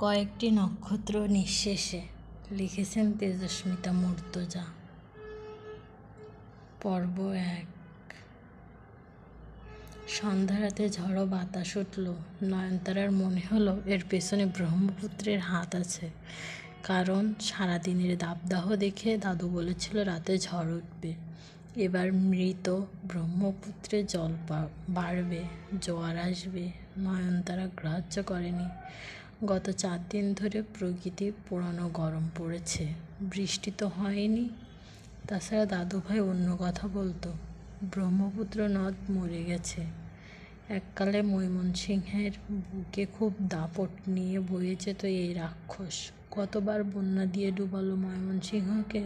কয়েকটি নক্ষত্র নিঃশেষে লিখেছেন তেজস্মিতা মুর্তজা। পর্ব 1। সন্ধ্যারাতে ঝড়ো বাতাস উঠল। নয়নতারার মনে হলো এর পেছনে ব্রহ্মপুত্রের হাত আছে, কারণ সারাদিনের দাবদাহ দেখে দাদু বলেছিল রাতে ঝড় উঠবে। এবার মৃত ব্রহ্মপুত্রে জল বাড়বে, জোয়ার আসবে। নয়নতারা গ্রাহ্য করেনি। গত 4 দিন ধরে প্রকৃতি পুরনো গরম পড়েছে, বৃষ্টি তো হয়নি। তাছাড়া দাদুভাই অন্য কথা বলতো, ব্রহ্মপুত্র নদ মরে গেছে। এককালে ময়মনসিংহের বুকে খুব দাপট নিয়ে বয়ে যেত এই রাক্ষস। কতবার বন্যা দিয়ে ডুবালো ময়মনসিংহকে,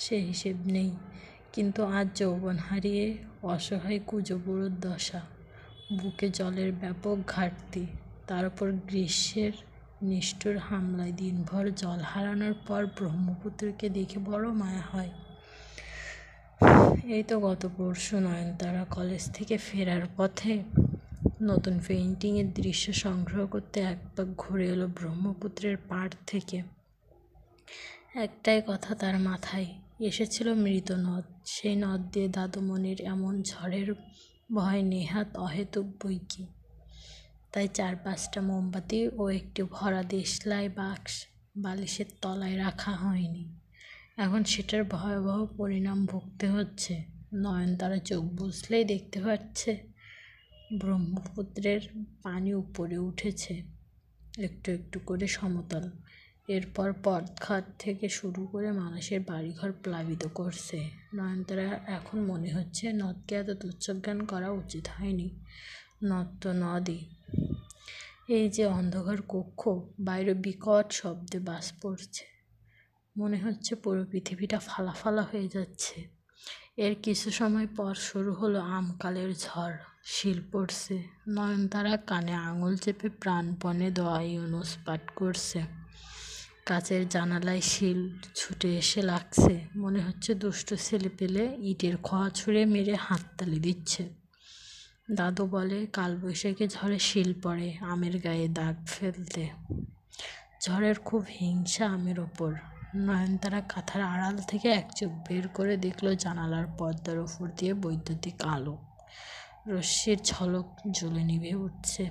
সে হিসেব নেই। কিন্তু আজ যৌবন হারিয়ে অসহায় কুজবুড়োর দশা। বুকে জলের ব্যাপক ঘাটতি, তার উপর গ্রীষ্মের নিষ্ঠুর হামলায় দিনভর জল হারানোর পর ব্রহ্মপুত্রকে দেখে বড় মায়া হয়। এই তো গত পরশু নয়নতারা কলেজ থেকে ফেরার পথে নতুন পেইন্টিংয়ের দৃশ্য সংগ্রহ করতে এক পাক ঘুরে এলো ব্রহ্মপুত্রের পাড় থেকে। একটাই কথা তার মাথায় এসেছিল, মৃত নদ। সেই নদ দিয়ে দাদুমণির এমন ঝড়ের ভয় নেহাত অহেতুক বৈকি। তাই 4-5টা মোমবাতি ও একটি ভরা দেশলাই বাক্স বালিশের তলায় রাখা হয়নি। এখন সেটার ভয়াবহ পরিণাম ভুগতে হচ্ছে। নয়নতারা চোখ বুঝলেই দেখতে পাচ্ছে ব্রহ্মপুত্রের পানি উপরে উঠেছে একটু একটু করে সমতল। এরপর পথঘাট থেকে শুরু করে মানুষের বাড়িঘর প্লাবিত করছে। নয়নতারা এখন মনে হচ্ছে নদকে এত তুচ্ছজ্ঞান করা উচিত হয়নি। নদ তো নদই। এই যে অন্ধকার কক্ষ, বাইরে বিকট শব্দে বাস পড়ছে। মনে হচ্ছে পুরো পৃথিবীটা ফালা ফালা হয়ে যাচ্ছে। এর কিছু সময় পর শুরু হলো আমকালের ঝড়। শিল পড়ছে। নয়নতারা কানে আঙুল চেপে প্রাণপণে দোয়া ইউনুস পাঠ করছে। কাচের জানালায় শিল ছুটে এসে লাগছে। মনে হচ্ছে দুষ্ট ছেলে পেলে ইটের খোয়া ছুঁড়ে মেরে হাততালি দিচ্ছে। দাদু বলে কালবৈশাখী ঝড়ে শিল পড়ে আমের গায়ে দাগ ফেলতে। ঝড়ের খুব হিংসা আমের ওপর। নয়নতারা কাঁথার আড়াল থেকে এক চোখ বের করে দেখল জানালার পর্দার ওপর দিয়ে বৈদ্যুতিক আলো, রশ্মির ঝলক জ্বলে নিভে উঠছে।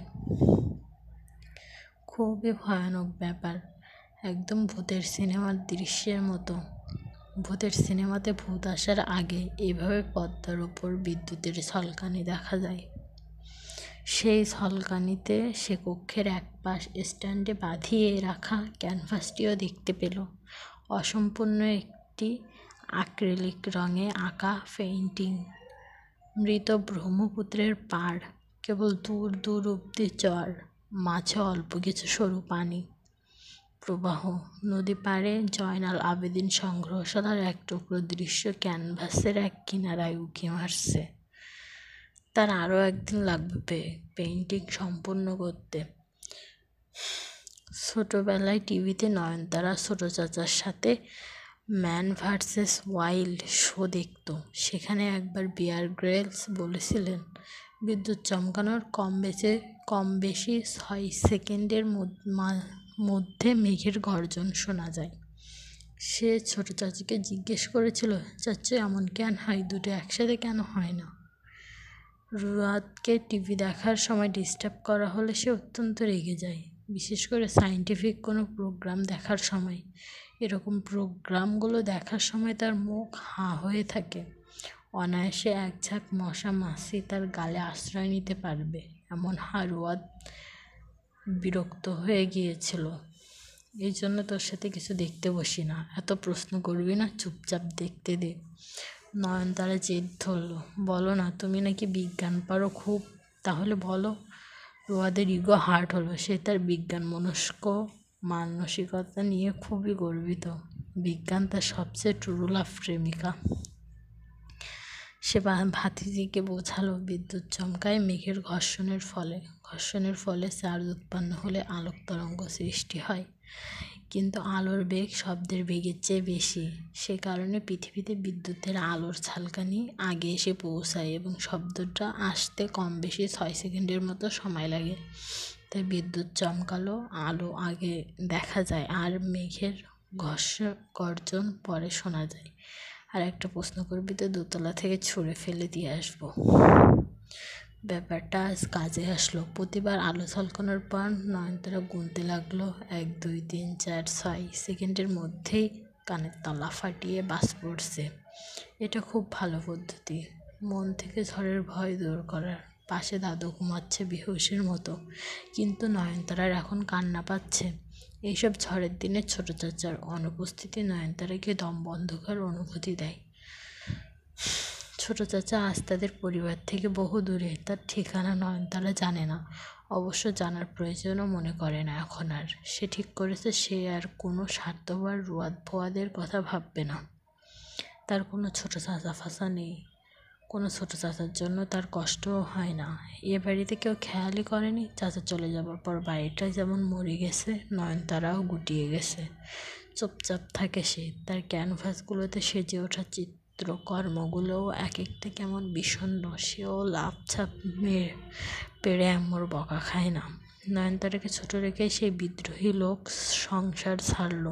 খুবই ভয়ানক ব্যাপার, একদম ভূতের সিনেমার দৃশ্যের মতো। ভূতের সিনেমাতে ভূত আসার আগে এভাবে পর্দার ওপর বিদ্যুতের ঝলকানি দেখা যায়। সেই ঝলকানিতে সে কক্ষের এক পাশ স্ট্যান্ডে বাঁধিয়ে রাখা ক্যানভাসটিও দেখতে পেল। অসম্পূর্ণ একটি অ্যাক্রিলিক রঙে আঁকা পেইন্টিং। মৃত ব্রহ্মপুত্রের পাড়, কেবল দূর দূর অব্দি চর, মাঝে অল্প কিছু সরু পানি প্রবাহ। নদী পাড়ে জয়নাল আবেদিন সংগ্রহশালার এক টুকরো দৃশ্য ক্যানভাসের এক কিনারায় উঁকি মারছে। তার আরও একদিন লাগবে পেইন্টিং সম্পূর্ণ করতে। ছোটবেলায় টিভিতে নয়নতারা ছোট চাচার সাথে ম্যান ভার্সেস ওয়াইল্ড শো দেখত। সেখানে একবার বিয়ার গ্রিলস বলেছিলেন, বিদ্যুৎ চমকানোর কম বেশি 6 সেকেন্ডের মধ্যে মেঘের গর্জন শোনা যায়। সে ছোট চাচিকে জিজ্ঞেস করেছিল, চাচু এমন কেন হয়, দুটো একসাথে কেন হয় না? রুয়াদকে টিভি দেখার সময় ডিস্টার্ব করা হলে সে অত্যন্ত রেগে যায়, বিশেষ করে সায়েন্টিফিক কোনো প্রোগ্রাম দেখার সময়। এরকম প্রোগ্রামগুলো দেখার সময় তার মুখ হাঁ হয়ে থাকে। অনায়াসে এক ঝাঁক মশা মাছি তার গালে আশ্রয় নিতে পারবে এমন রুয়াদ বিরক্ত হয়ে গিয়েছিল। এই জন্য তোর সাথে কিছু দেখতে বসি না, এত প্রশ্ন করবি না, চুপচাপ দেখতে দে। নয়নতারা জেদ ধরল, বলো না, তুমি নাকি বিজ্ঞান পারো খুব, তাহলে বলো। রুয়াদের ইগো হার্ট হলো। সে তার বিজ্ঞান মনস্ক মানসিকতা নিয়ে খুবই গর্বিত। বিজ্ঞান তার সবচেয়ে ট্রু লাভ প্রেমিকা। সে ভাতিজিকে বোঝালো, বিদ্যুৎ চমকায় মেঘের ঘর্ষণের ফলে চার্জ উৎপন্ন হলে আলোক তরঙ্গ সৃষ্টি হয়। কিন্তু আলোর বেগ শব্দের বেগের চেয়ে বেশি। সে কারণে পৃথিবীতে বিদ্যুতের আলোর ঝলকানি আগে এসে পৌঁছায় এবং শব্দটা আসতে কম বেশি 6 সেকেন্ডের মতো সময় লাগে। তাই বিদ্যুৎ চমকালো, আলো আগে দেখা যায় আর মেঘের গর্জন পরে শোনা যায়। আর একটা প্রশ্ন করবি তো দোতলা থেকে ছুঁড়ে ফেলে দিয়ে আসবো। ব্যাপারটা আজ কাজে আসলো। প্রতিবার আলো ঝলকানোর পর নয়নতারা গুনতে লাগলো 1 2 3 4 6 সেকেন্ডের মধ্যেই কানের তলা ফাটিয়ে বাজ পড়ছে। এটা খুব ভালো পদ্ধতি মন থেকে ঝড়ের ভয় দূর করার। পাশে দাদু ঘুমাচ্ছে বেহুশের মতো, কিন্তু নয়নতারার এখন কান্না পাচ্ছে। এইসব ঝড়ের দিনে ছোট চাচার অনুপস্থিতি নয়নতারাকে দম বন্ধ করার অনুভূতি দেয়। ছোট চাচা আজ তাদের পরিবার থেকে বহু দূরে, তার ঠিকানা নয়নতারা জানে না। অবশ্য জানার প্রয়োজনও মনে করে না এখন আর। সে ঠিক করেছে সে আর কোনো স্বার্থপর রুয়াদ ফোয়াদের কথা ভাববে না। তার কোনো ছোট চাচা ফাচা নেই, কোনো ছোট চাচার জন্য তার কষ্টও হয় না। এ বাড়িতে কেউ খেয়ালই করেনি চাচা চলে যাবার পর বাড়িটা যেমন মরে গেছে, নয়নতারাও গুটিয়ে গেছে। চুপচাপ থাকে সে, তার ক্যানভাসগুলোতে সেজে ওঠা চিত্রকর্মগুলোও এক একটা কেমন বিষণ্ণ। সেও লাভ ছাপ পেড়ে আম্মুর বকা খায় না। নয়নতারাকে ছোট রেখে সেই বিদ্রোহী লোক সংসার ছাড়ল।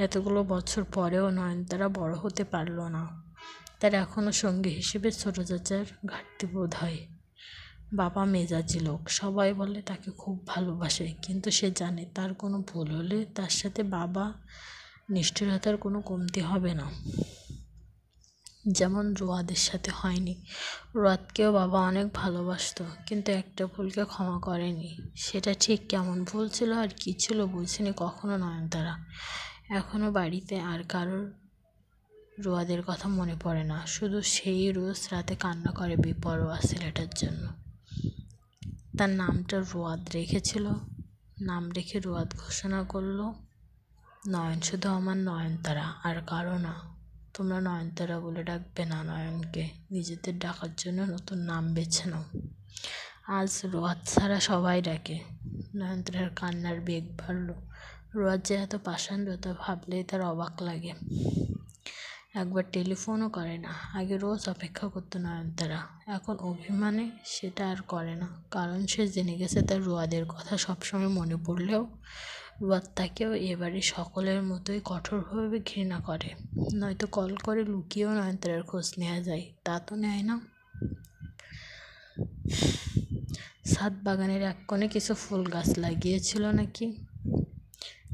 এতগুলো বছর পরেও নয়নতারা বড় হতে পারল না। তার এখনও সঙ্গী হিসেবে ছোট চাচার ঘাটতি বোধ হয়। বাবা মেজাজি লোক, সবাই বলে তাকে খুব ভালোবাসে, কিন্তু সে জানে তার কোনো ভুল হলে তার সাথে বাবা নিষ্ঠুরতার কোনো কমতি হবে না, যেমন রোয়াদের সাথে হয়নি। রোয়াদকেও বাবা অনেক ভালোবাসতো, কিন্তু একটা ভুলকে ক্ষমা করেনি। সেটা ঠিক কেমন ভুল ছিল আর কী ছিল বুঝিনি কখনো নয়নতারা। এখনও বাড়িতে আর কারোর রোয়াদের কথা মনে পড়ে না, শুধু সেই রোজ রাতে কান্না করে বেপরোয়া ছেলেটার জন্য। তার নামটা রোয়াদ রেখেছিল, নাম রেখে রোয়াদ ঘোষণা করলো, নয়ন শুধু আমার নয়নতারা, আর কারো না। তোমরা নয়নতারা বলে ডাকবে না নয়নকে, নিজেদের ডাকার জন্য নতুন নাম বেছে নাও। আজ রোয়াদ ছাড়া সবাই ডাকে। নয়নতারার কান্নার বেগ বাড়ল। রোয়াদ যে এত পাষাণ্ড তা ভাবলেই তার অবাক লাগে। একবার টেলিফোনও করে না। আগে রোজ অপেক্ষা করতো নয়নতারা, এখন অভিমানে সেটা আর করে না, কারণ সে জেনে গেছে তার রোয়াদের কথা সবসময় মনে পড়লেও রোয়াদ তাকেও এবারে সকলের মতোই কঠোরভাবে ঘৃণা করে। নয়তো কল করে লুকিয়েও নয়নতারার খোঁজ নেওয়া যায়, তা তো নেয় না। ছাদ বাগানের এক কোণে কিছু ফুল গাছ লাগিয়েছিল নাকি,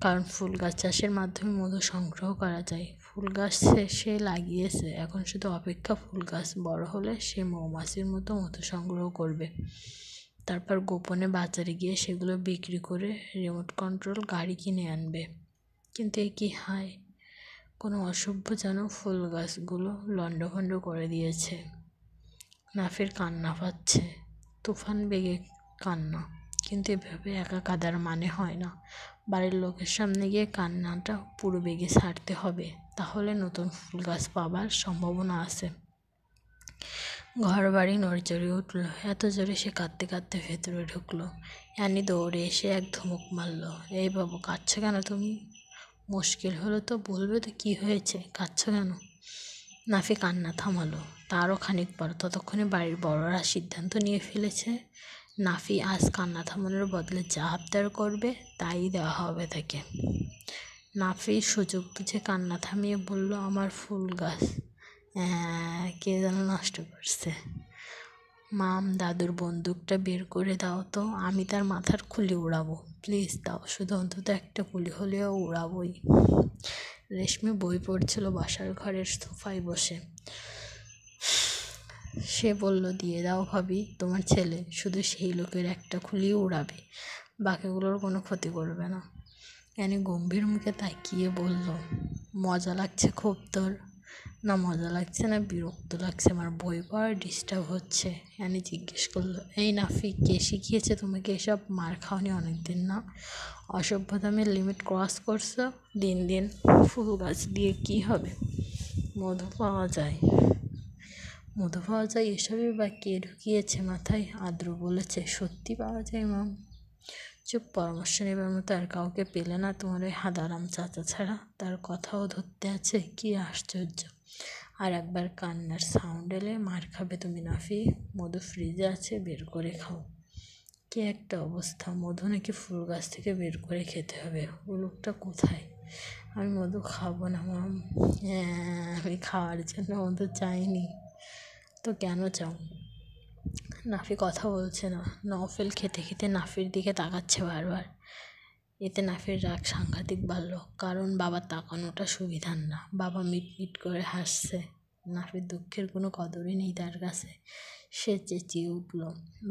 কারণ ফুল গাছ চাষের মাধ্যমে মধু সংগ্রহ করা যায়। ফুল গাছ সে লাগিয়েছে, এখন শুধু অপেক্ষা ফুল গাছ বড় হলে সে মৌমাছির মতো মধু সংগ্রহ করবে, তারপর গোপনে বাজারে গিয়ে সেগুলো বিক্রি করে রিমোট কন্ট্রোল গাড়ি কিনে আনবে। কিন্তু এ কি হায়, কোনো অসভ্য যেন ফুল গাছগুলো লণ্ডভণ্ড করে দিয়েছে। নাফির কান্না পাচ্ছে, তুফান বেগে কান্না, কিন্তু এভাবে একা কাদার মানে হয় না। বাড়ির লোকের সামনে গিয়ে কান্নাটা পুরো বেগে ছাড়তে হবে, তাহলে নতুন ফুল গাছ পাবার সম্ভাবনা আছে। ঘর বাড়ি নড়চড়ে উঠল, এত জোরে সে কাঁদতে কাঁদতে ভেতরে ঢুকলো। অ্যানি দৌড়ে এসে এক ধমক মারল, এই বাবু কাঁদছো কেন তুমি? মুশকিল হলো তো, বলবে তো কী হয়েছে, কাঁদছো কেন? নাফি কান্না থামালো। তারও খানিক পর, ততক্ষণে বাড়ির বড়রা সিদ্ধান্ত নিয়ে ফেলেছে নাফি আজ কান্না থামানোর বদলে যা আবদার করবে তাই দেওয়া হবে তাকে। নাফি সুযোগ বুঝে কান্না থামিয়ে বলল, আমার ফুল গাছ কে যেন নষ্ট করছে। মাম, দাদুর বন্দুকটা বের করে দাও তো, আমি তার মাথার খুলি উড়াবো, প্লিজ দাও, শুধু অন্তত একটা গুলি হলেও উড়াবই। রেশমি বই পড়ছিল বাসার ঘরের সোফায় বসে। সে বলল, দিয়ে দাও ভাবি, তোমার ছেলে শুধু সেই লোকের একটা খুলিয়ে উড়াবে, বাকিগুলোর কোনো ক্ষতি করবে না। অ্যানি গম্ভীর মুখে তাকিয়ে বলল, মজা লাগছে খুব তোর? না মজা লাগছে না বিরক্ত লাগছে, আমার বই পড়া ডিস্টার্ব হচ্ছে। অ্যানি জিজ্ঞেস করলো, এই নাফি, কে শিখিয়েছে তোমাকে এসব? মার খাওনি অনেক দিন না? অসভ্যতামের লিমিট ক্রস করছো। দিন দিন ফুল গাছ দিয়ে কী হবে? মধু পাওয়া যায়, মধু পাওয়া যায়, এসবই বা কে ঢুকিয়েছে মাথায়? আদ্র বলেছে, সত্যি পাওয়া যায় মাম? চুপ, পরামর্শ নেবার মতো আর কাউকে পেলে না তোমার ওই হাদারাম চাচা ছাড়া? তার কথাও ধরতে আছে, কি আশ্চর্য। আর একবার কান্নার সাউন্ড এলে মার খাবে তুমি নাফি। মধু ফ্রিজে আছে, বের করে খাও। কি একটা অবস্থা, মধু নাকি ফুল গাছ থেকে বের করে খেতে হবে। ও লোকটা কোথায়? আমি মধু খাবো না মাম। হ্যাঁ, আমি খাওয়ার জন্য মধু চাইনি তো কেন চাও? নাফি কথা বলছে না। নওফেল খেতে খেতে নাফির দিকে তাকাচ্ছে বারবার। এতে নাফির রাগ সাংঘাতিক বাড়ল, কারণ বাবার তাকানোটা সুবিধার না। বাবা মিট মিট করে হাসছে। নাফির দুঃখের কোনো কদরই নেই তার কাছে। সে চেঁচিয়ে উঠল,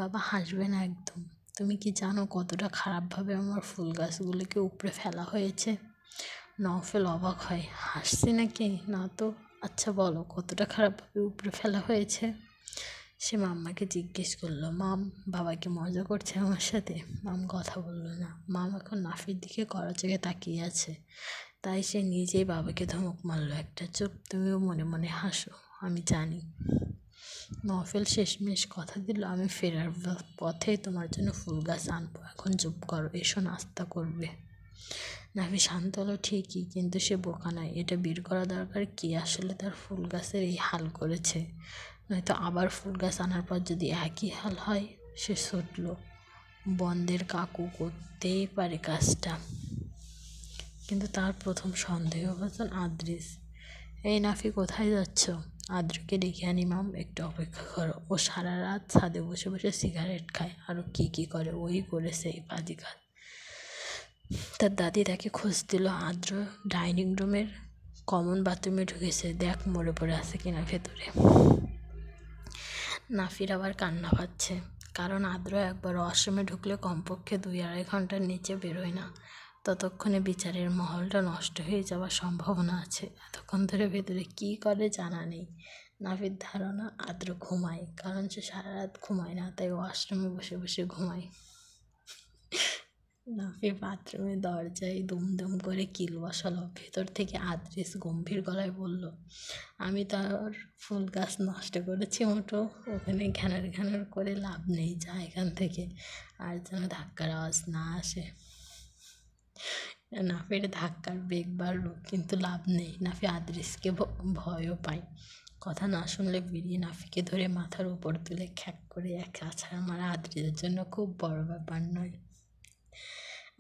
বাবা হাসবে না একদম। তুমি কি জানো কতটা খারাপভাবে আমার ফুল গাছগুলোকে উপড়ে ফেলা হয়েছে? নওফেল অবাক হয়, হাসছি নাকি? না তো। আচ্ছা বলো, কতটা খারাপভাবে উপড়ে ফেলা হয়েছে? সে মাম্মাকে জিজ্ঞেস করলো, মাম বাবা কি মজা করছে আমার সাথে? মাম কথা বলল না। মাম এখন নাফির দিকে কড়া চোখে তাকিয়ে আছে। তাই সে নিজেই বাবাকে ধমক মারলো একটা, চুপ, তুমিও মনে মনে হাসো, আমি জানি। নওফেল শেষমেশ কথা দিল, আমি ফেরার পথে তোমার জন্য ফুল গাছ আনবো। এখন চুপ করো, এসো নাস্তা করবে। নাফি শান্ত হলো ঠিকই, কিন্তু সে বোকা নয়। এটা বের করা দরকার কে আসলে তার ফুল গাছের এই হাল করেছে। নয়তো আবার ফুল গাছ আনার পর যদি একই হাল হয়। সে ছুটল। বন্দের কাকু করতেই পারে কাজটা, কিন্তু তার প্রথম সন্দেহভাজন আদ্রিস। এই নাফি, কোথায় যাচ্ছ? আদ্রকে ডেকে আনি মাম, একটু অপেক্ষা করো। ও সারা রাত ছাদে বসে বসে সিগারেট খায়, আরও কি করে, ওই করেছে এই বাজে কাজ। তার দাদি তাকে খোঁজ দিল। আদ্র ডাইনিং রুমের কমন বাথরুমে ঢুকেছে, দেখ মরে পড়ে আছে কিনা ভেতরে। নাফির আবার কান্না পাচ্ছে, কারণ আদ্র একবার ওয়াশরুমে ঢুকলে কমপক্ষে 2-2.5 ঘন্টার নিচে বেরোয় না। ততক্ষণে বিচারের মহলটা নষ্ট হয়ে যাওয়ার সম্ভাবনা আছে। এতক্ষণ ধরে ভেতরে কী করে জানা নেই। নাফির ধারণা আদ্র ঘুমায়, কারণ সে সারা রাত ঘুমায় না, তাই ওয়াশরুমে বসে বসে ঘুমায়। নাফি বাথরুমের দরজায় দুমদুম করে কিল বসালো। ভেতর থেকে আদ্রিস গম্ভীর গলায় বলল, আমি তার ফুল গাছ নষ্ট করেছি মোটো? ওখানে ঘ্যানার ঘ্যানার করে লাভ নেই, যা এখান থেকে। আর যেন ধাক্কার আওয়াজ না আসে। নাফির ধাক্কার বেগ বাড়ল, কিন্তু লাভ নেই। নাফি আদ্রিসকে ভয়ও পায়। কথা না শুনলে বেরিয়ে নাফিকে ধরে মাথার উপর তুলে খ্যাক করে এক আছাড় মারা আদ্রিসের জন্য খুব বড় ব্যাপার নয়।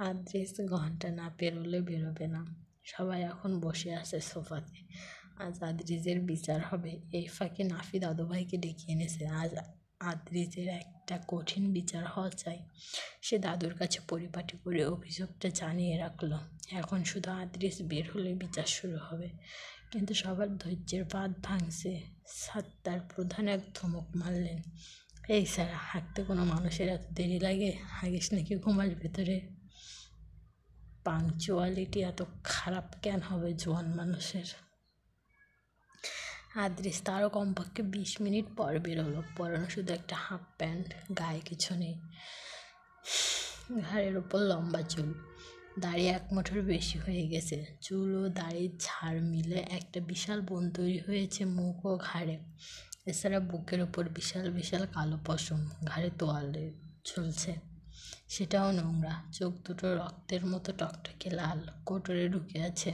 আদ্রিস ঘন্টা না পেরোলে বেরোবে না। সবাই এখন বসে আছে সোফাতে। আজ আদ্রিজের বিচার হবে। এই ফাঁকে নাফি দাদুভাইকে ডেকে এনেছে। আজ আদ্রিজের একটা কঠিন বিচার হওয়া চাই। সে দাদুর কাছে পরিপাটি করে অভিযোগটা জানিয়ে রাখলো। এখন শুধু আদ্রিজ বের হলে বিচার শুরু হবে। কিন্তু সবার ধৈর্যের বাঁধ ভাঙছে। সাত্তার প্রধান এক ধমক মারলেন, এই স্যার, হাঁটতে কোনো মানুষের এত দেরি লাগে? হাগিস নাকি ঘুমাস ভেতরে? পাংচুয়ালিটি এত খারাপ কেন হবে জোয়ান মানুষের? আদ্রিস তারও কমপক্ষে 20 মিনিট পর বেরোলো। পরানো শুধু একটা হাফ প্যান্ট, গায়ে কিছু নেই। ঘাড়ের ওপর লম্বা চুল, দাড়ি 1 মুঠোর বেশি হয়ে গেছে। চুল ও দাড়ির ঝাড় মিলে একটা বিশাল বন তৈরি হয়েছে মুখ ও ঘাড়ে। এছাড়া বুকের ওপর বিশাল বিশাল কালো পশম, ঘাড়ে তোয়ালে ঝুলছে, সেটাও নোংরা। চোখ দুটো রক্তের মতো টকটকে লাল, কোটরে ঢুকে আছে।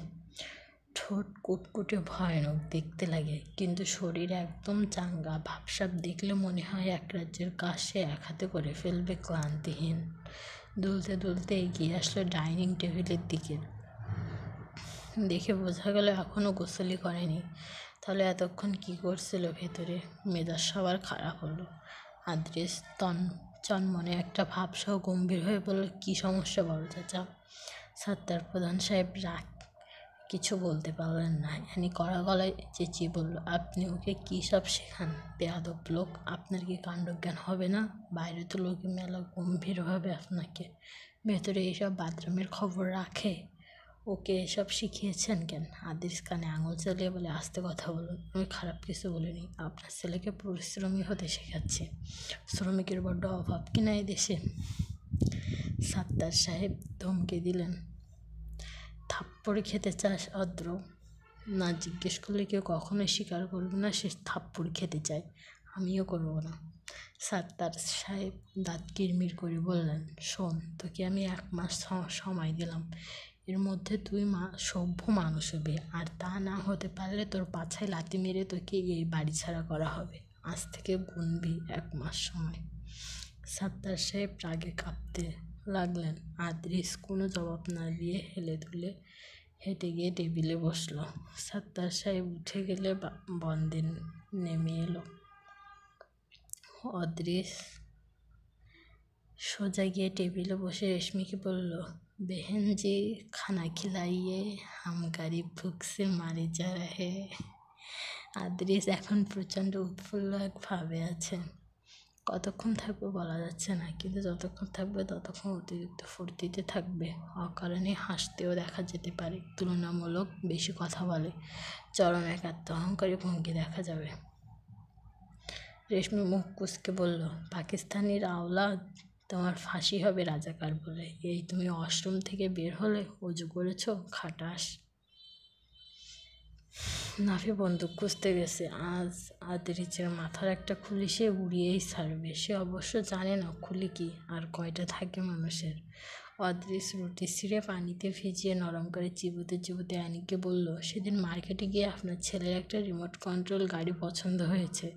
ঠোঁট কুটকুটে ভয়ানক দেখতে লাগে, কিন্তু শরীর একদম চাঙ্গা। ভাবসাব দেখলে মনে হয় এক রাজ্যের কাজ সে এক হাতে করে ফেলবে ক্লান্তিহীন। দুলতে দুলতে এগিয়ে আসলো ডাইনিং টেবিলের দিকে। দেখে বোঝা গেল এখনও গোসলই করেনি। তাহলে এতক্ষণ কি করছিল ভেতরে? মেজাজ সবার খারাপ হলো। আদ্রিস চনমনে একটা ভাবসহ গম্ভীর হয়ে বলল, কী সমস্যা বড় চাচা? সাত্তার প্রধান সাহেব রাগ কিছু বলতে পারলেন না। অ্যানি কড়া গলায় চেঁচিয়ে বলল, আপনি ওকে কী সব শেখান? বেয়াদব লোক, আপনার কি কাণ্ডজ্ঞান হবে না? বাইরে তো লোকে মেলা গম্ভীরভাবে আপনাকে, ভেতরে এইসব বাথরুমের খবর রাখে। ওকে এসব শিখিয়েছেন কেন? আদ্রিস কানে আঙুল চালিয়ে বলে, আস্তে কথা বলুন, আমি খারাপ কিছু বলিনি। আপনার ছেলেকে পরিশ্রমী হতে শেখাচ্ছি। শ্রমিকের বড্ড অভাব কিনা এই দেশে। সাত্তার সাহেব ধমকে দিলেন, থাপ্পড় খেতে চাস অদ্র? না জিজ্ঞেস করলে কেউ কখনোই স্বীকার করবে না সে থাপ্পড় খেতে চায়। আমিও করব না। সাত্তার সাহেব দাঁত কিরমির করে বললেন, শোন, তোকে আমি 1 মাস সময় দিলাম। এর মধ্যে তুই সভ্য মানুষ হবি, আর তা না হতে পারলে তোর পাছায় লাথি মেরে তোকে এই বাড়ি ছাড়া করা হবে। আজ থেকে গুনবি 1 মাস সময়। সাত্তার সাহেব রাগে কাঁপতে লাগলেন। আদ্রিস কোনো জবাব না দিয়ে হেলে দুলে হেঁটে গিয়ে টেবিলে বসলো। সাত্তার সাহেব উঠে গেলে বন্দে নেমে এলো। অদ্রিস সোজা গিয়ে টেবিলে বসে রেশমিকে বলল, বেহেন জি খানা খিলাইয়ে হাম গারিব ভুক সে মারি যা হে। আদ্রিস এখন প্রচণ্ড উৎফুল্ল এক ভাবে আছে। কতক্ষণ থাকবে বলা যাচ্ছে না, কিন্তু যতক্ষণ থাকবে ততক্ষণ অতিরিক্ত ফুর্তিতে থাকবে। অকারণে হাসতেও দেখা যেতে পারে। তুলনামূলক বেশি কথা বলে, চরম এক আত্মঅহংকারী ভঙ্গি দেখা যাবে। রেশমি মুখ কুঁচকে বলল, পাকিস্তানির আওলাদ, তোমার ফাঁসি হবে রাজাকার বলে। এই তুমি ওয়াশরুম থেকে বের হলে অজু করেছো খাটাস। নাফি বন্দুক খুঁজতে গেছে। আজ আদ্রিজের মাথার একটা খুলি সে উড়িয়েই ছাড়বে। সে অবশ্য জানে না খুলি কি আর কয়টা থাকে মানুষের। অদ্রিজ রুটি ছিঁড়ে পানিতে ভিজিয়ে নরম করে চিবুতে চিবুতে আনিকে বলল, সেদিন মার্কেটে গিয়ে আপনার ছেলের একটা রিমোট কন্ট্রোল গাড়ি পছন্দ হয়েছে।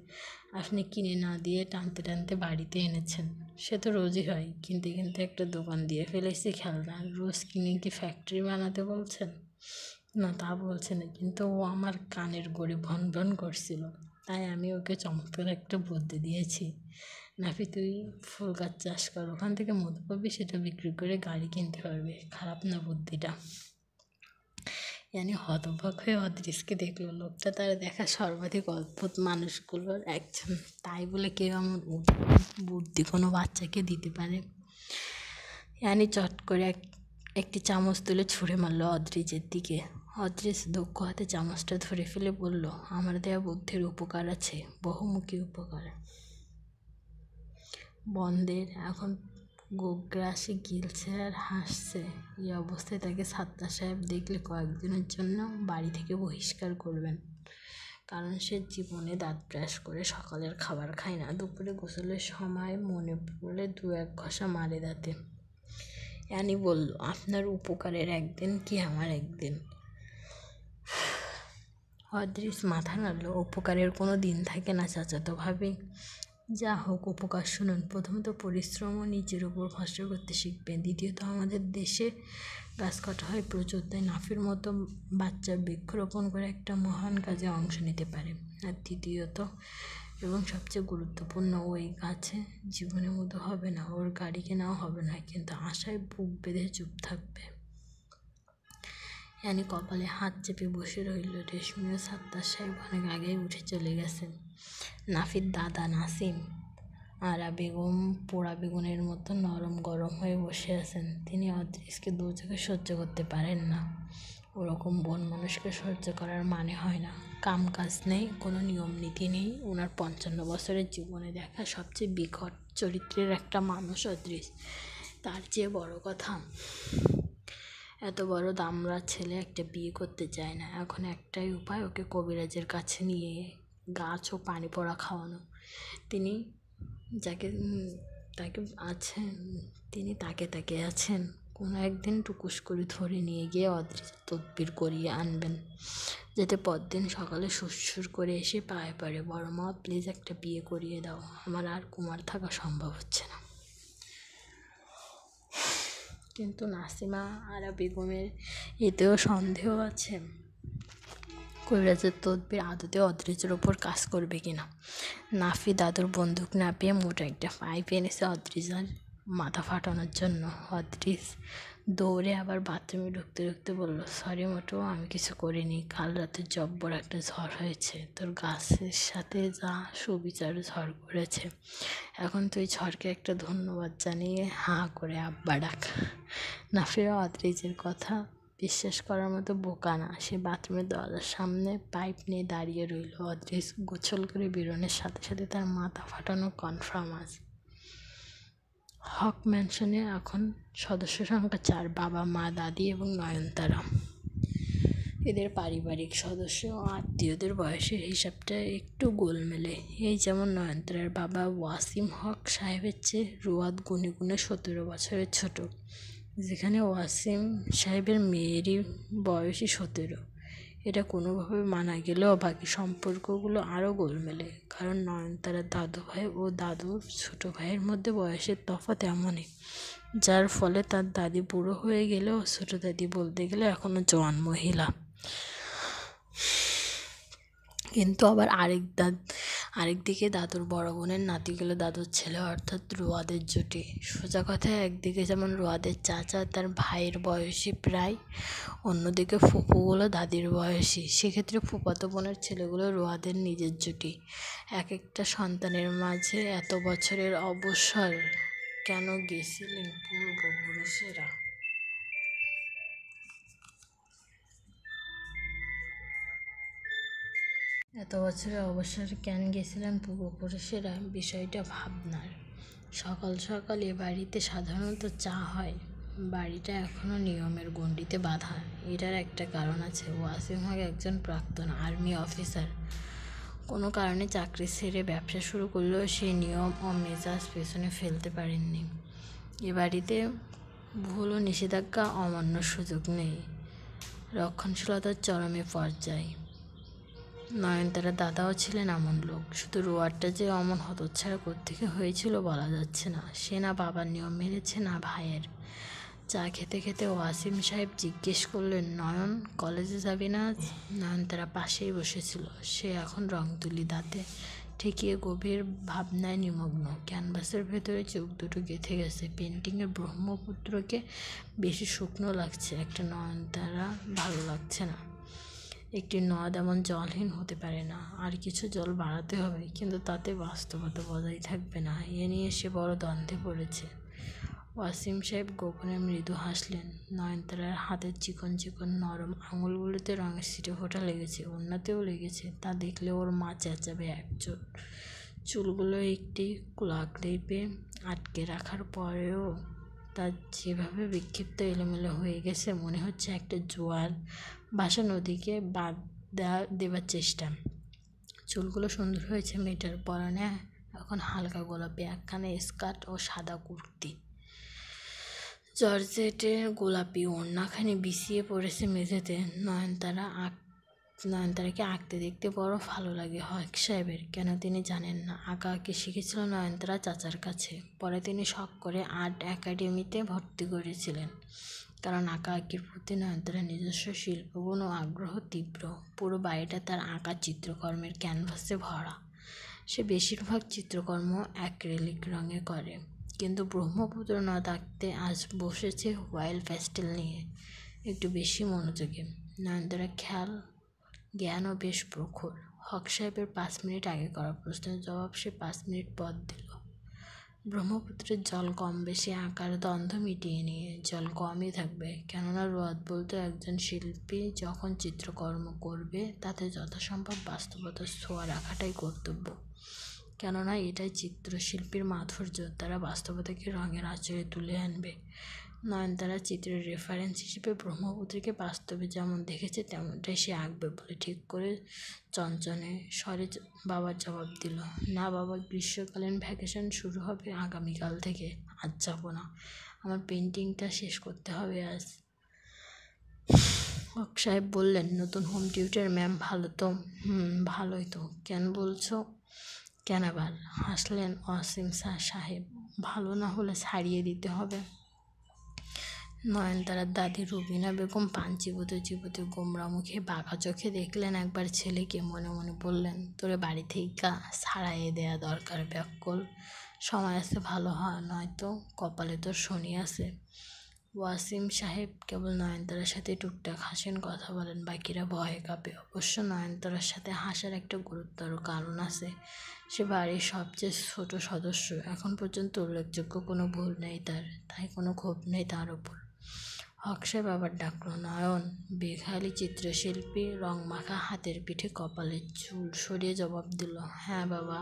আপনি কিনে না দিয়ে টানতে টানতে বাড়িতে এনেছেন। সে তো রোজই হয়, কিনতে কিনতে একটা দোকান দিয়ে ফেলেছি খেলনা। রোজ কিনে কি ফ্যাক্টরি বানাতে বলছেন? না, তা বলছে না, কিন্তু ও আমার কানের গড়ে ভন ভন করছিল, তাই আমি ওকে চমৎকার একটা বুদ্ধি দিয়েছি। নাফি, তুই ফুল গাছ চাষ কর, ওখান থেকে মধু পাবি, সেটা বিক্রি করে গাড়ি কিনতে পারবে। খারাপ না বুদ্ধিটা? হতবাক হয়ে অদৃশকে দেখলো। লোকটা তার দেখা সর্বাধিক অদ্ভুত মানুষগুলোর একজন, তাই বলে কেউ এমন বুদ্ধি কোনো বাচ্চাকে দিতে পারে? চট করে একটি চামচ তুলে ছুঁড়ে মারল অদ্রিজের দিকে। অদ্রিজ দক্ষ হাতে চামচটা ধরে ফেলে বলল, আমার দেয়া বুদ্ধির উপকার আছে, বহুমুখী উপকার। বন্দের এখন গোগ্রাসে গিলছে আর হাসছে। এই অবস্থায় তাকে সাত্তার সাহেব দেখলে কয়েকদিনের জন্য বাড়ি থেকে বহিষ্কার করবেন। কারণ সে জীবনে দাঁত ব্রাশ করে সকালের খাবার খায় না। দুপুরে গোসলের সময় মনে পড়লে 2-1 ঘষা মারে দাঁতে। অ্যানি বলল, আপনার উপকারের একদিন কি আমার একদিন? অদৃশ মাথা নাড়ল। উপকারের কোনো দিন থাকে না চাচাতো ভাবি। যা হোক, উপকার শুনুন। প্রথমত পরিশ্রম ও নিজের উপর ভরসা করতে শিখবেন। দ্বিতীয়ত আমাদের দেশে গাছ কাটা হয় প্রচুর, তাই নাফির মতো বাচ্চা বৃক্ষরোপণ করে একটা মহান কাজে অংশ নিতে পারে। আর তৃতীয়ত এবং সবচেয়ে গুরুত্বপূর্ণ, ওই গাছে জীবনের মতো হবে না, ওর গাড়ি কেনাও হবে না, কিন্তু আশায় বুক বেঁধে চুপ থাকবে। কপালে হাত চেপে বসে রইল। রেশমি ও সাত্তার সাহেব অনেক আগেই উঠে চলে গেছেন। নাফির দাদা নাসিম আরা বেগম পোড়া বেগুনের মতো নরম গরম হয়ে বসে আছেন। তিনি অদৃশকে দু চোখে সহ্য করতে পারেন না। ওরকম বন মানুষকে সহ্য করার মানে হয় না। কাম কাজ নেই, কোনো নিয়ম নীতি নেই। ওনার 55 বছরের জীবনে দেখা সবচেয়ে বিকট চরিত্রের একটা মানুষ অদৃশ। তার চেয়ে বড় কথা, এত বড় দামড়া ছেলে একটা বিয়ে করতে চায় না। এখন একটাই উপায়, ওকে কবিরাজের কাছে নিয়ে গাছ ও পানি পড়া খাওয়ানো। তিনি তাকে আছেন। কোনো একদিন টুকুস করে ধরে নিয়ে গিয়ে অদৃশ তদবির করিয়ে আনবেন, যাতে পরদিন সকালে সুরসুর করে এসে পায়ে পড়ে, বড় মা প্লিজ একটা বিয়ে করিয়ে দাও, আমার আর কুমার থাকা সম্ভব হচ্ছে না। কিন্তু নাসিমা আরা বেগমের এতেও সন্দেহ আছে, কবিরাজের তদবির আদতে অদৃজের ওপর কাজ করবে কিনা। নাফি দাদুর বন্দুক না পেয়ে মোটা একটা পাইপ এনেছে অদৃজের মাথা ফাটানোর জন্য। অদৃজ দৌড়ে আবার বাথরুমে ঢুকতে ঢুকতে বলল, সরি মোটো, আমি কিছু করিনি। কাল রাতে জব্বর একটা ঝড় হয়েছে, তোর গাছের সাথে যা সুবিচার ঝড় করেছে। এখন তুই ঝড়কে একটা ধন্যবাদ জানিয়ে হাঁ করে আব্বা ডাক। নাফিরা অদৃজের কথা বিশ্বাস করার মতো বোকা না। সে বাথরুমের দরজার সামনে পাইপ নিয়ে দাঁড়িয়ে রইল। অদৃশ গোছল করে বেরোনোর সাথে সাথে তার মাথা ফাটানো কনফার্ম আজ। হক ম্যানশনে এখন সদস্য সংখ্যা 4, বাবা, মা, দাদি এবং নয়নতারা। এদের পারিবারিক সদস্য ও আত্মীয়দের বয়সের হিসাবটা একটু গোলমেলে। এই যেমন নয়নতারার বাবা ওয়াসিম হক সাহেবের চেয়ে রুয়াদ গুনে গুনে 17 বছরের ছোট, যেখানে ওয়াসিম সাহেবের মেয়েরই বয়সই 17। এটা কোনোভাবে মানা গেলেও বাকি সম্পর্কগুলো আরও গোলমেলে, কারণ নয়নতারার দাদু ভাই ও দাদুর ছোট ভাইয়ের মধ্যে বয়সের তফাৎ এমনই, যার ফলে তার দাদি বুড়ো হয়ে গেলেও ছোট দাদি বলতে গেলে এখনও জোয়ান মহিলা। কিন্তু আবার আরেকদিকে দাদুর বড় বোনের নাতিগুলো দাদুর ছেলে, অর্থাৎ রোয়াদের জুটি। সোজা কথায় একদিকে যেমন রোয়াদের চাচা তার ভাইয়ের বয়সী প্রায়, অন্যদিকে ফুপুগুলো দাদির বয়সী। সেক্ষেত্রে ফুফাতো বোনের ছেলেগুলো রোয়াদের নিজের জুটি। এক একটা সন্তানের মাঝে এত বছরের অবসর কেন গেছিলেন পূর্বপুরুষেরা? এত বছরের অবসর কেন গেছিলেন পূর্বপুরুষেরা, বিষয়টা ভাবনার। সকাল সকাল এ বাড়িতে সাধারণত চা হয়। বাড়িটা এখনও নিয়মের গণ্ডিতে বাঁধা। এটার একটা কারণ আছে। ওয়াসিম হক একজন প্রাক্তন আর্মি অফিসার। কোনো কারণে চাকরি ছেড়ে ব্যবসা শুরু করলেও সেই নিয়ম ও মেজাজ পেছনে ফেলতে পারেননি। এ বাড়িতে ভুল ও নিষেধাজ্ঞা অমান্যর সুযোগ নেই। রক্ষণশীলতার চরমে পর্যায়। নয়নতারার দাদাও ছিলেন এমন লোক। শুধু রোয়ারটা যে অমন হতচ্ছাড়া কোত্থেকে হয়েছিল বলা যাচ্ছে না। সে না বাবার নিয়ম মেনেছে না ভাইয়ের। চা খেতে খেতে ওয়াসিম সাহেব জিজ্ঞেস করলেন, নয়ন, কলেজে যাবি না আজ? নয়নতারা পাশেই বসেছিল। সে এখন রং তুলি দাঁতে ঠেকিয়ে গভীর ভাবনায় নিমগ্ন। ক্যানভাসের ভেতরে চোখ দুটো গেঁথে গেছে। পেন্টিংয়ের ব্রহ্মপুত্রকে বেশি শুকনো লাগছে। একটা নয়নতারা ভালো লাগছে না। একটি নদ এমন জলহীন হতে পারে না। আর কিছু জল বাড়াতে হবে, কিন্তু তাতে বাস্তবতা বজায় থাকবে না। এ নিয়ে সে বড় দ্বন্দ্বে পড়েছে। ওয়াসিম সাহেব গোপনে মৃদু হাসলেন। নয়নতারার হাতের চিকন চিকন নরম আঙুলগুলোতে রঙের ছিটে ফোঁটা লেগেছে, অন্যতেও লেগেছে। তা দেখলে ওর মা চেঁচাবে একচোট। চুলগুলো একটি ক্লিপে আটকে রাখার পরেও তার যেভাবে বিক্ষিপ্ত এলোমেলো হয়ে গেছে, মনে হচ্ছে একটা জোয়ার ভাসা নদীকে বাদ দেবার চেষ্টা। চুলগুলো সুন্দর হয়েছে মেয়েটার। পরনে এখন হালকা গোলাপি একখানা স্কার্ট ও সাদা কুর্তি। জর্জেটের গোলাপি ওড়নাখানি বিছিয়ে পড়েছে মেঝেতে। নয়নতারাকে আঁকতে দেখতে বড় ভালো লাগে হক সাহেবের। কেন তিনি জানেন না। আঁকাআঁকি শিখেছিল নয়নতারা চাচার কাছে। পরে তিনি শখ করে আর্ট একাডেমিতে ভর্তি করেছিলেন। কারণ আঁকাআঁকির প্রতি নয়নতারার নিজস্ব শিল্পগুণ ও আগ্রহ তীব্র। পুরো বাড়িটা তার আঁকা চিত্রকর্মের ক্যানভাসে ভরা। সে বেশিরভাগ চিত্রকর্ম অ্যাক্রিলিক রঙে করে, কিন্তু ব্রহ্মপুত্র নদ আঁকতে আজ বসেছে অয়েল প্যাস্টেল নিয়ে, একটু বেশি মনোযোগী। নয়নতারার জ্ঞানও বেশ প্রখর। হক সাহেবের 5 মিনিট আগে করা প্রশ্নের জবাব সে 5 মিনিট পর দিল। ব্রহ্মপুত্রের জল কম বেশি আঁকার দ্বন্দ্ব মিটিয়ে নিয়ে। জল কমই থাকবে, কেননা রোয়াদ বলতো একজন শিল্পী যখন চিত্রকর্ম করবে তাতে যথাসম্ভব বাস্তবতার ছোঁয়া রাখাটাই কর্তব্য। কেননা এটাই চিত্রশিল্পীর মাধুর্য, তারা বাস্তবতাকে রঙের আঁচড়ে তুলে আনবে। নয়নতারা চিত্রের রেফারেন্স হিসেবে ব্রহ্মপুত্রকে বাস্তবে যেমন দেখেছে তেমনটাই সে আঁকবে বলে ঠিক করে চঞ্চনে স্বরে বাবার জবাব দিল, না বাবা, গ্রীষ্মকালীন ভ্যাকেশন শুরু হবে আগামীকাল থেকে। আজ যাব না, আমার পেন্টিংটা শেষ করতে হবে আজ। হক সাহেব বললেন, নতুন হোম টিউটর ম্যাম ভালো তো? ভালোই তো। কেন বলছো? কেন আবার? হাসলেন ওয়াসিম সাহেব। ভালো না হলে ছাড়িয়ে দিতে হবে। নয়নতারার দাদি রুবিনা বেগম পান চিবোতে চিবোতে গোমরা মুখে বাঁকা চোখে দেখলেন একবার ছেলেকে। মনে মনে বললেন, তোরে বাড়ি থেকে ছাড়াইয়ে দেয়া দরকার ব্যাকল। সময় আছে ভালো হয়, নয়তো কপালে তোর শনি আছে। ওয়াসিম সাহেব কেবল নয়নতারার সাথে টুকটাক হাসেন, কথা বলেন, বাকিরা ভয়ে কাঁপে। অবশ্য নয়নতারার সাথে হাসার একটা গুরুতর কারণ আছে। সে বাড়ির সবচেয়ে ছোট সদস্য। এখন পর্যন্ত উল্লেখযোগ্য কোনো ভুল নেই তার, তাই কোনো ক্ষোভ নেই তার ওপর। হক সাহেব আবার ডাকলো, নয়ন। বেখালি চিত্রশিল্পী রং মাখা হাতের পিঠে কপালের চুল সরিয়ে জবাব দিল, হ্যাঁ বাবা।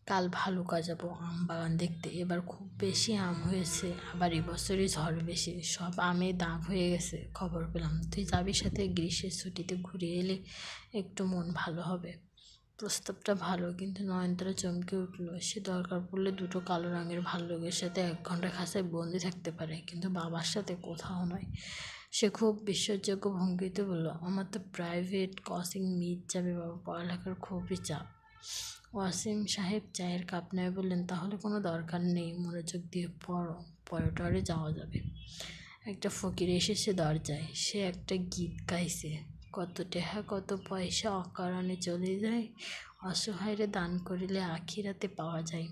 কাল ভালুকা যাব আম বাগান দেখতে। এবার খুব বেশি আম হয়েছে, আবার এবছরই ঝড় বেশি, সব আমে দাগ হয়ে গেছে খবর পেলাম। তুই যাবি সাথে? গ্রীষ্মের ছুটিতে ঘুরে এলে একটু মন ভালো হবে। প্রস্তাবটা ভালো, কিন্তু নয়নতারা চমকে উঠল। সে দরকার পড়লে 2টো কালো রঙের ভাল্লুকের সাথে 1 ঘন্টা খাঁচায় বন্দি থাকতে পারে, কিন্তু বাবার সাথে কোথাও নয়। সে খুব বিশ্বাসযোগ্য ভঙ্গিতে বলল, আমার তো প্রাইভেট কোচিং মিস যাবে বাবা, পড়ালেখার খুবই চাপ। ওয়াসিম সাহেব চায়ের কাপ নেয় বললেন, তাহলে কোনো দরকার নেই, মনোযোগ দিয়ে পড়ো, পরে টরে যাওয়া যাবে। একটা ফকির এসেছে দরজায়, সে একটা গীত গাইছে, কত টেহা কত পয়সা অকারণে চলে যায়, অসহায়রে দান করিলে আখিরাতে পাওয়া যায়।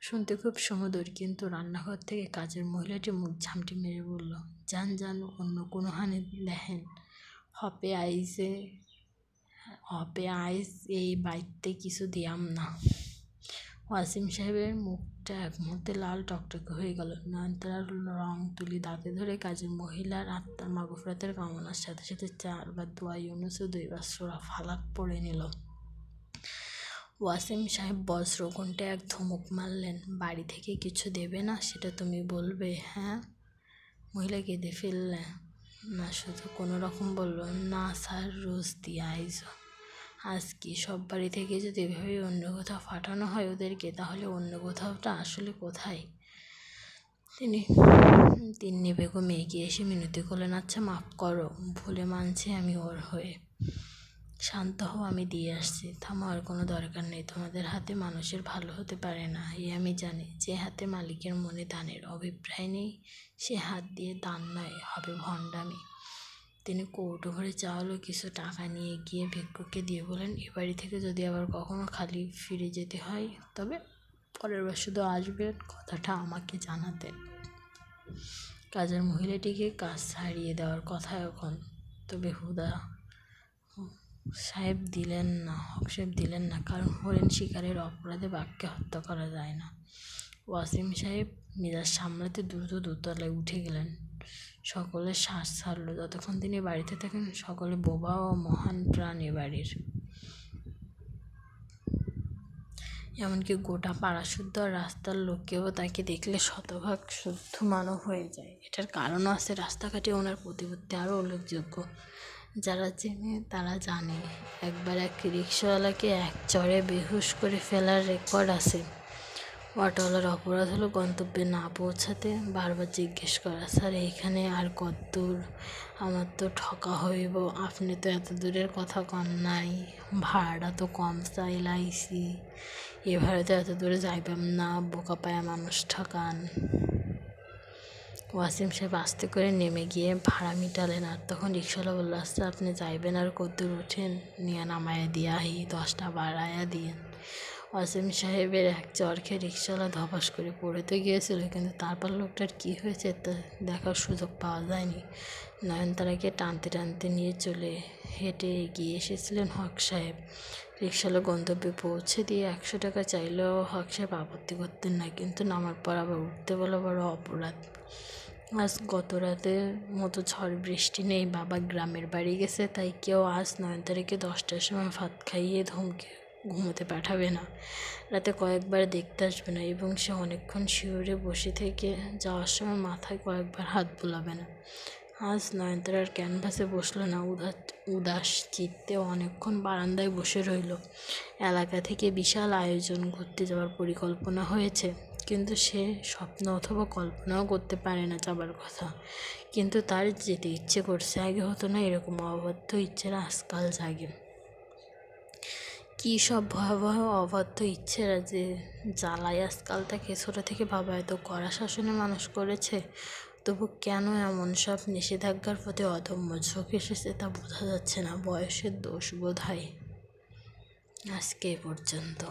শুনতে খুব সুমধুর, কিন্তু রান্নাঘর থেকে কাজের মহিলাটি মুখ ঝামটি মেরে বলল, যান যান, অন্য কোনো হানে লেহেন, হপে আইস এই বাড়িতে কিছু দিয়াম না। ওয়াসিম সাহেবের মুখটা এক মুহূর্তে লাল টকটকে হয়ে গেল। নয়নতারার রং তুলি দাঁতে ধরে কাজের মহিলার আত্মার মাগফিরাতের কামনার সাথে সাথে 4 বার দোয়া ইউনুস ও 2 বার সূরা ফালাক পড়ে নিল। ওয়াসিম সাহেব বজ্রকণ্ঠে এক ধমক মারলেন, বাড়ি থেকে কিছু দেবে না সেটা তুমি বলবে? হ্যাঁ। মহিলা কেঁদে ফেললে না, শুধু কোনো রকম বলল, না স্যার, রোজ দিয়ে আইজ। আজ কি সব বাড়ি থেকে যদি এভাবে অন্য কোথাও পাঠানো হয় ওদেরকে, তাহলে অন্য কোথাওটা আসলে কোথায়? তিন্নি বেগম এগিয়ে এসে মিনতি করলেন, আচ্ছা মাফ করো, ভুলে মানছি আমি ওর হয়ে। শান্ত হও, আমি দিয়ে আসছি। থামো, আর কোনো দরকার নেই, তোমাদের হাতে মানুষের ভালো হতে পারে না, আমি জানি। যে হাতে মালিকের মনে দানের অভিপ্রায় নেই, সে হাত দিয়ে দান নয়, হবে ভণ্ডামি। তিনি কৌটো ভরে চাওয়ালো কিছু টাকা নিয়ে গিয়ে ভিক্ষুককে দিয়ে বলেন, এ বাড়ি থেকে যদি আবার কখনো খালি ফিরে যেতে হয়, তবে পরের বার শুধু আসবেন, কথাটা আমাকে জানাতেন। কাজের মহিলাটিকে কাজ ছাড়িয়ে দেওয়ার কথা এখন, তবে হক সাহেব দিলেন না, কারণ হরিণ শিকারের অপরাধে বাঘকে হত্যা করা যায় না। ওয়াসিম সাহেব মেজাজ সামলাতে দ্রুত দোতলায় উঠে গেলেন। সকলের শ্বাস ছাড়ল। যতক্ষণ তিনি বাড়িতে থাকেন সকলে বোবা ও মহান প্রাণ এ বাড়ির। এমনকি গোটা পাড়া শুদ্ধ রাস্তার লোকেও তাকে দেখলে শতভাগ শুদ্ধ মানব হয়ে যায়। এটার কারণও আছে, রাস্তাঘাটে ওনার প্রতিপত্তি আরও উল্লেখযোগ্য। যারা চেনে তারা জানে, একবার এক রিক্সাওয়ালাকে এক চড়ে বেহুশ করে ফেলার রেকর্ড আছে। অটোওয়ালার অপরাধ হলো গন্তব্যে না পৌঁছাতে বারবার জিজ্ঞেস করা, স্যার এইখানে আর কতদূর? আমার তো ঠকা হইব, আপনি তো এত দূরের কথা কন নাই, ভাড়াটা তো কম চাইলাইছি, এভাবে তো এত দূরে যাইবাম না, বোকা পায়া মানুষ ঠকান। ওয়াসিম সাহেব আস্তে করে নেমে গিয়ে ভাড়া মিটালেন, আর তখন রিক্সাওয়ালা বলল, আচ্ছা আপনি যাইবেন আর কতদূর? উঠেন, নিয়ে নামায়া দিয়া আহি, 10টা বাড়াইয়া দিয়েন। ওয়াসিম সাহেবের এক চরখে রিক্সাওয়ালা ধপাস করে পড়ে তো গিয়েছিল, কিন্তু তারপর লোকটার কী হয়েছে তা দেখার সুযোগ পাওয়া যায়নি। নয়নতারাকে টানতে টানতে নিয়ে হেঁটে এগিয়ে এসেছিলেন হক সাহেব। রিক্সাওয়ালা গন্তব্যে পৌঁছে দিয়ে 100 টাকা চাইলেও হক সাহেব আপত্তি করতেন না, কিন্তু নামার পর আবার উঠতে বলা বড় অপরাধ। আজ গত রাতের মতো ঝড় বৃষ্টি নেই, বাবা গ্রামের বাড়ি গেছে, তাই কেউ আজ নয়নতারাকে 10টার সময় ভাত খাইয়ে ধমকে ঘুমোতে পাঠাবে না, রাতে কয়েকবার দেখতে আসবে না, এবং সে অনেকক্ষণ শিউরে বসে থেকে যাওয়ার সময় মাথায় কয়েকবার হাত বুলাবে না। আজ নয়নতারার ক্যানভাসে বসলো না, উদাস চিত্তে অনেকক্ষণ বারান্দায় বসে রইল। এলাকা থেকে বিশাল আয়োজন ঘুরতে যাওয়ার পরিকল্পনা হয়েছে, কিন্তু সে স্বপ্ন অথবা কল্পনাও করতে পারে না যাবার কথা, কিন্তু তার যেতে ইচ্ছে করছে। আগে হতো না এরকম অবাধ্য ইচ্ছেরা আজকাল জাগে। কী সব ভয়াবহ অবাধ্য ইচ্ছেরা যে জ্বালায় আজকাল তাকে। ছোটো থেকে বাবা এত কড়া শাসনে মানুষ করেছে, তবু কেন এমন সব নিষেধাজ্ঞার প্রতি অদম্য ঝোঁক এসেছে তা বোঝা যাচ্ছে না। বয়সের দোষ বোধ হয়। আজকে এ পর্যন্ত।